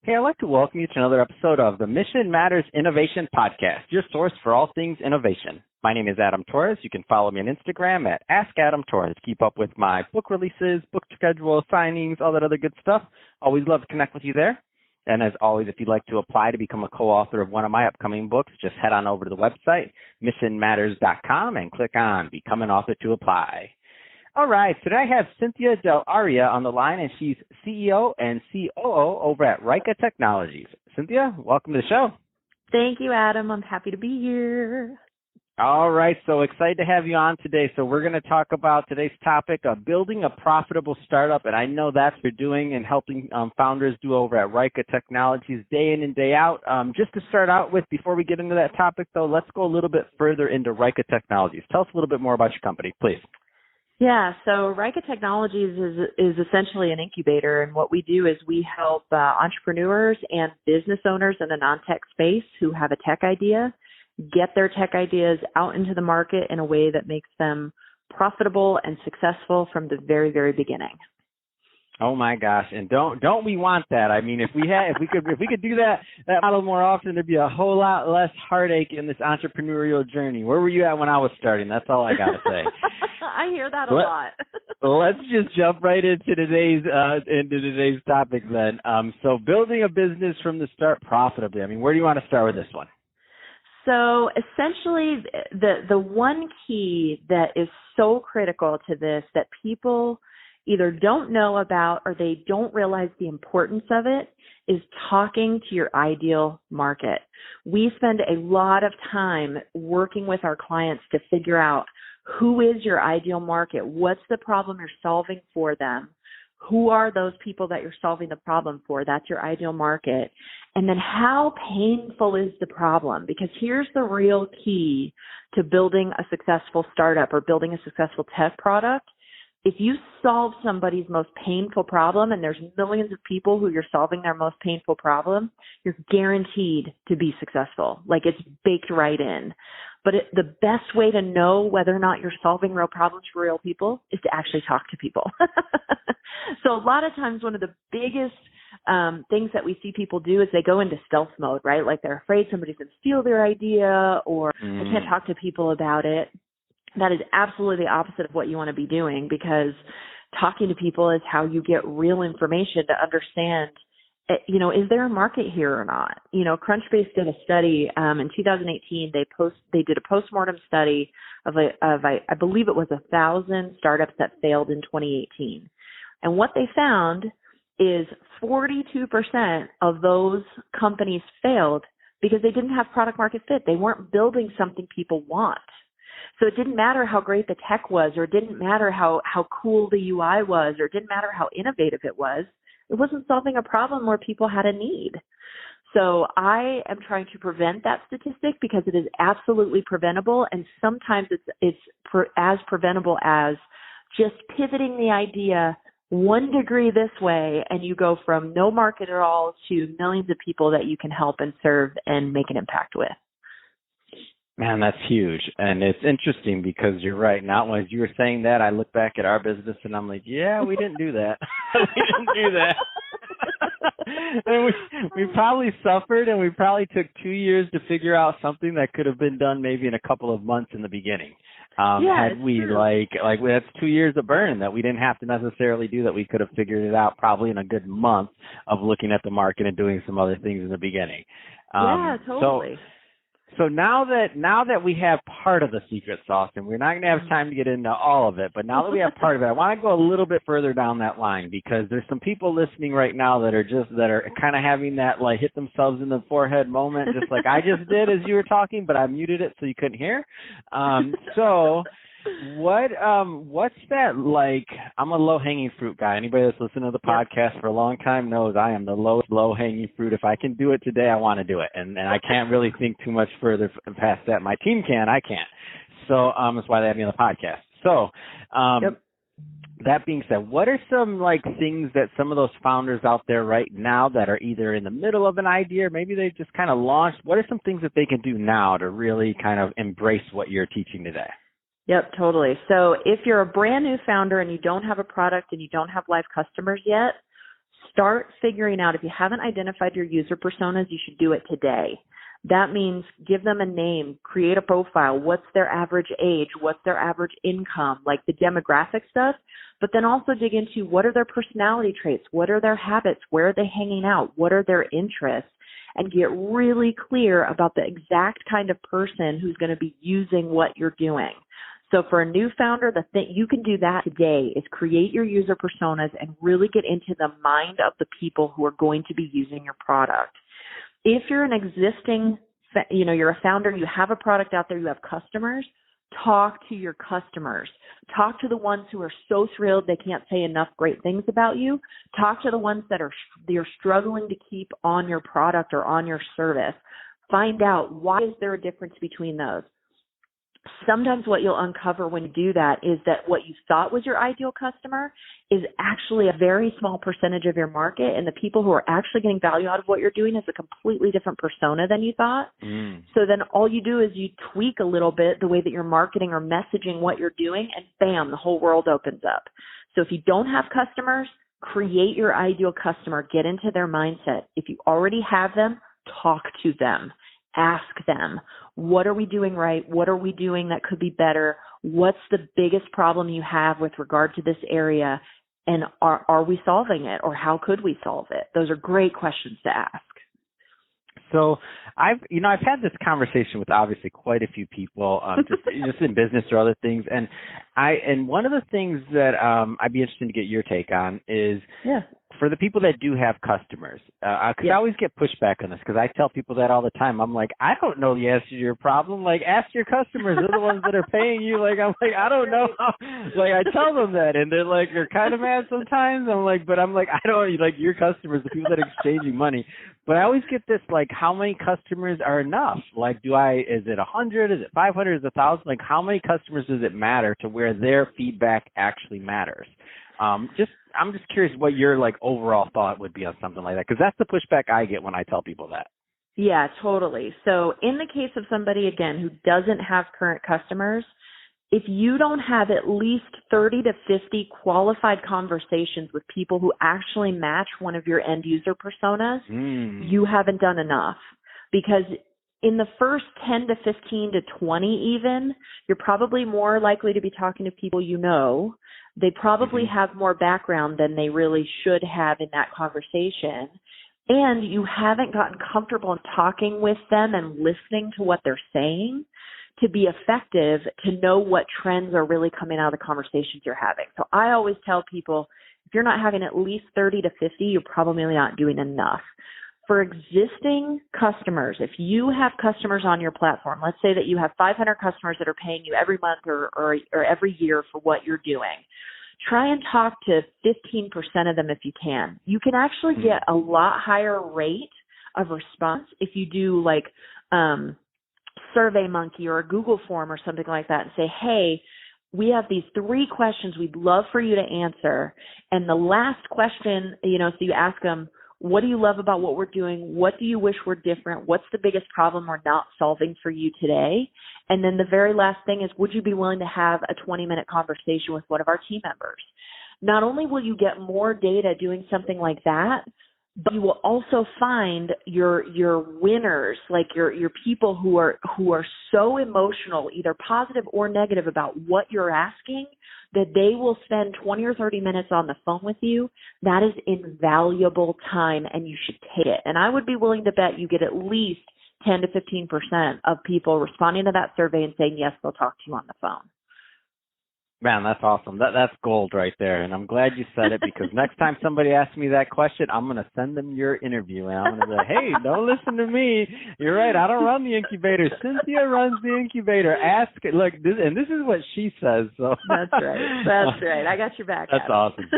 Hey, I'd like to welcome you to another episode of the Mission Matters Innovation Podcast, your source for all things innovation. My name is Adam Torres. You can follow me on Instagram at AskAdamTorres. Keep up with my book releases, book schedule, signings, all that other good stuff. Always love to connect with you there. And as always, if you'd like to apply to become a co-author of one of my upcoming books, just head on over to the website, missionmatters.com, and click on Become an Author to apply. All right, today I have Cynthia Del Aria on the line, and she's CEO and COO over at Rika Technologies. Cynthia, welcome to the show. Thank you, Adam. I'm happy to be here. All right, so excited to have you on today. So we're going to talk about today's topic of building a profitable startup, and I know that's what you're doing and helping founders do over at Rika Technologies day in and day out. Just to start out with, before we get into that topic, though, let's go a little bit further into Rika Technologies. Tell us a little bit more about your company, please. Yeah, so Rika Technologies is essentially an incubator, and what we do is we help entrepreneurs and business owners in the non-tech space who have a tech idea get their tech ideas out into the market in a way that makes them profitable and successful from the very, very beginning. Oh my gosh! And don't we want that? I mean, if we could do that model more often, there'd be a whole lot less heartache in this entrepreneurial journey. Where were you at when I was starting? That's all I gotta say. I hear that a lot. Let's just jump right into today's topic then. So building a business from the start profitably. I mean, where do you want to start with this one? So essentially, the one key that is so critical to this that people either don't know about or they don't realize the importance of it is talking to your ideal market. We spend a lot of time working with our clients to figure out who is your ideal market, what's the problem you're solving for them, who are those people that you're solving the problem for, that's your ideal market, and then how painful is the problem? Because here's the real key to building a successful startup or building a successful tech product. If you solve somebody's most painful problem, and there's millions of people who you're solving their most painful problem, you're guaranteed to be successful. Like it's baked right in. But the best way to know whether or not you're solving real problems for real people is to actually talk to people. So a lot of times one of the biggest things that we see people do is they go into stealth mode, right? Like they're afraid somebody's going to steal their idea or they can't talk to people about it. That is absolutely the opposite of what you want to be doing, because talking to people is how you get real information to understand, is there a market here or not? Crunchbase did a study in 2018. They did a postmortem study of I believe it was 1,000 startups that failed in 2018. And what they found is 42% of those companies failed because they didn't have product market fit. They weren't building something people want. So it didn't matter how great the tech was, or it didn't matter how cool the UI was, or it didn't matter how innovative it was. It wasn't solving a problem where people had a need. So I am trying to prevent that statistic because it is absolutely preventable, and sometimes it's as preventable as just pivoting the idea 1 degree this way, and you go from no market at all to millions of people that you can help and serve and make an impact with. Man, that's huge. And it's interesting because you're right. Now, as you were saying that, I look back at our business and I'm like, yeah, we didn't do that. We didn't do that. And we probably suffered, and we probably took 2 years to figure out something that could have been done maybe in a couple of months in the beginning. Had we true. like that's 2 years of burn that we didn't have to necessarily do, that we could have figured it out probably in a good month of looking at the market and doing some other things in the beginning. Yeah, totally. So now that we have part of the secret sauce, and we're not going to have time to get into all of it, but now that we have part of it, I want to go a little bit further down that line, because there's some people listening right now that are kind of having that like hit themselves in the moment, just like I just did as you were talking, but I muted it so you couldn't hear. So what's that like? I'm a low-hanging fruit guy. Anybody that's listened to the podcast for a long time knows I am the lowest low-hanging fruit. If I can do it today, I want to do it. And I can't really think too much further past that. My team can, I can't. So that's why they have me on the podcast. So That being said, what are some like things that some of those founders out there right now that are either in the middle of an idea or maybe they just kind of launched, what are some things that they can do now to really kind of embrace what you're teaching today? Yep, totally. So if you're a brand new founder and you don't have a product and you don't have live customers yet, start figuring out, if you haven't identified your user personas, you should do it today. That means give them a name, create a profile. What's their average age? What's their average income? Like the demographic stuff. But then also dig into what are their personality traits? What are their habits? Where are they hanging out? What are their interests? And get really clear about the exact kind of person who's going to be using what you're doing. So for a new founder, the thing you can do that today is create your user personas and really get into the mind of the people who are going to be using your product. If you're an existing, you're a founder, you have a product out there, you have customers, talk to your customers. Talk to the ones who are so thrilled they can't say enough great things about you. Talk to the ones that you're struggling to keep on your product or on your service. Find out, why is there a difference between those? Sometimes what you'll uncover when you do that is that what you thought was your ideal customer is actually a very small percentage of your market, and the people who are actually getting value out of what you're doing is a completely different persona than you thought. So then all you do is you tweak a little bit the way that you're marketing or messaging what you're doing, and bam, the whole world opens up. So if you don't have customers, create your ideal customer, get into their mindset. If you already have them, talk to them. Ask them, what are we doing right? What are we doing that could be better? What's the biggest problem you have with regard to this area? And are we solving it, or how could we solve it? Those are great questions to ask. So I've had this conversation with obviously quite a few people, just in business or other things. And one of the things that I'd be interested to get your take on is, for the people that do have customers, because I always get pushback on this, because I tell people that all the time. I'm like, I don't know the answer to your problem. Like, ask your customers. They're the ones that are paying you. Like, I'm like, I don't know. Like, I tell them that, and they're kind of mad sometimes. I don't, like, your customers, the people that are exchanging money. But I always get this, like, how many customers are enough? Like, is it 100? Is it 500? Is it 1,000? Like, how many customers does it matter to where their feedback actually matters? I'm just curious what your overall thought would be on something like that, because that's the pushback I get when I tell people that. Yeah, totally. So in the case of somebody, again, who doesn't have current customers, if you don't have at least 30 to 50 qualified conversations with people who actually match one of your end user personas, you haven't done enough. Because in the first 10 to 15 to 20 even, you're probably more likely to be talking to people you know. They probably have more background than they really should have in that conversation. And you haven't gotten comfortable in talking with them and listening to what they're saying to be effective, to know what trends are really coming out of the conversations you're having. So I always tell people, if you're not having at least 30 to 50, you're probably not doing enough. For existing customers, if you have customers on your platform, let's say that you have 500 customers that are paying you every month or every year for what you're doing, try and talk to 15% of them if you can. You can actually get a lot higher rate of response if you do SurveyMonkey or a Google form or something like that and say, hey, we have these 3 questions we'd love for you to answer. And the last question, so you ask them, what do you love about what we're doing? What do you wish were different? What's the biggest problem we're not solving for you today? And then the very last thing is, would you be willing to have a 20-minute conversation with one of our team members? Not only will you get more data doing something like that, but you will also find your winners, like your people who are so emotional, either positive or negative, about what you're asking, that they will spend 20 or 30 minutes on the phone with you. That is invaluable time, and you should take it. And I would be willing to bet you get at least 10 to 15% of people responding to that survey and saying, yes, they'll talk to you on the phone. Man, that's awesome. That's gold right there. And I'm glad you said it, because next time somebody asks me that question, I'm going to send them your interview. And I'm going to be like, hey, don't listen to me. You're right. I don't run the incubator. Cynthia runs the incubator. Ask, look, and this is what she says. So That's right. That's right. I got your back. That's awesome.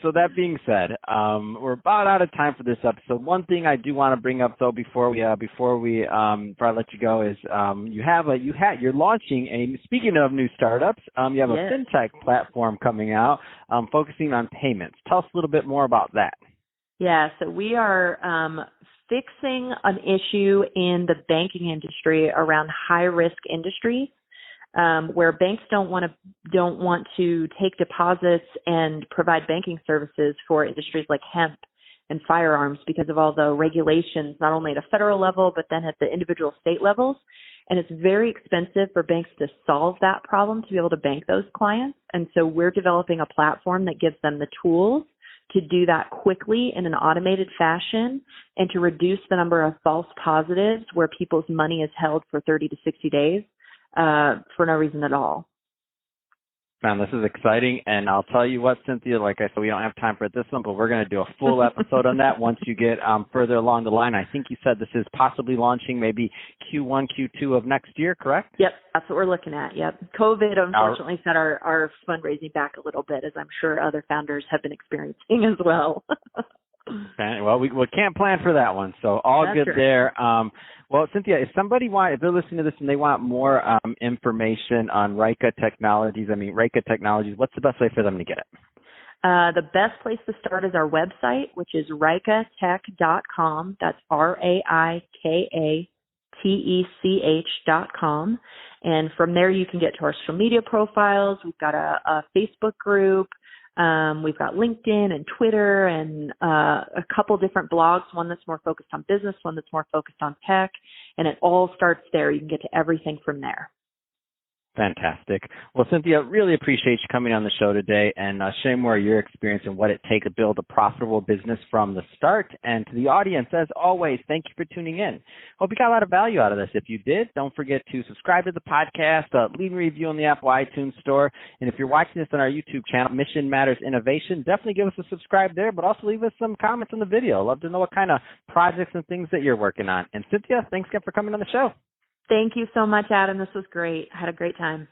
So that being said, we're about out of time for this episode. One thing I do want to bring up though before I let you go is you're launching speaking of new startups, you have a fintech platform coming out focusing on payments. Tell us a little bit more about that. Yeah, so we are fixing an issue in the banking industry around high risk industries. where banks don't want to take deposits and provide banking services for industries like hemp and firearms because of all the regulations, not only at a federal level, but then at the individual state levels. And it's very expensive for banks to solve that problem, to be able to bank those clients. And so we're developing a platform that gives them the tools to do that quickly in an automated fashion and to reduce the number of false positives where people's money is held for 30 to 60 days for no reason at all. Man, this is exciting, and I'll tell you what, Cynthia, like I said, we don't have time for this one, but we're going to do a full episode on that once you get further along the line. I think you said this is possibly launching maybe Q1, Q2 of next year, correct? Yep, that's what we're looking at, yep. COVID, unfortunately, set our fundraising back a little bit, as I'm sure other founders have been experiencing as well. Okay, well, we can't plan for that one, so all That's good true. there. Well, Cynthia, if they're listening to this and they want more information on Rika Technologies, what's the best way for them to get it? The best place to start is our website, which is rikatech.com. That's RAIKATECH.com. And from there, you can get to our social media profiles. We've got a Facebook group. We've got LinkedIn and Twitter and a couple different blogs, one that's more focused on business, one that's more focused on tech, and it all starts there. You can get to everything from there. Fantastic. Well, Cynthia, really appreciate you coming on the show today and sharing more of your experience and what it takes to build a profitable business from the start. And to the audience, as always, thank you for tuning in. Hope you got a lot of value out of this. If you did, don't forget to subscribe to the podcast, leave a review on the Apple iTunes Store. And if you're watching this on our YouTube channel, Mission Matters Innovation, definitely give us a subscribe there, but also leave us some comments on the video. Love to know what kind of projects and things that you're working on. And Cynthia, thanks again for coming on the show. Thank you so much, Adam. This was great. I had a great time.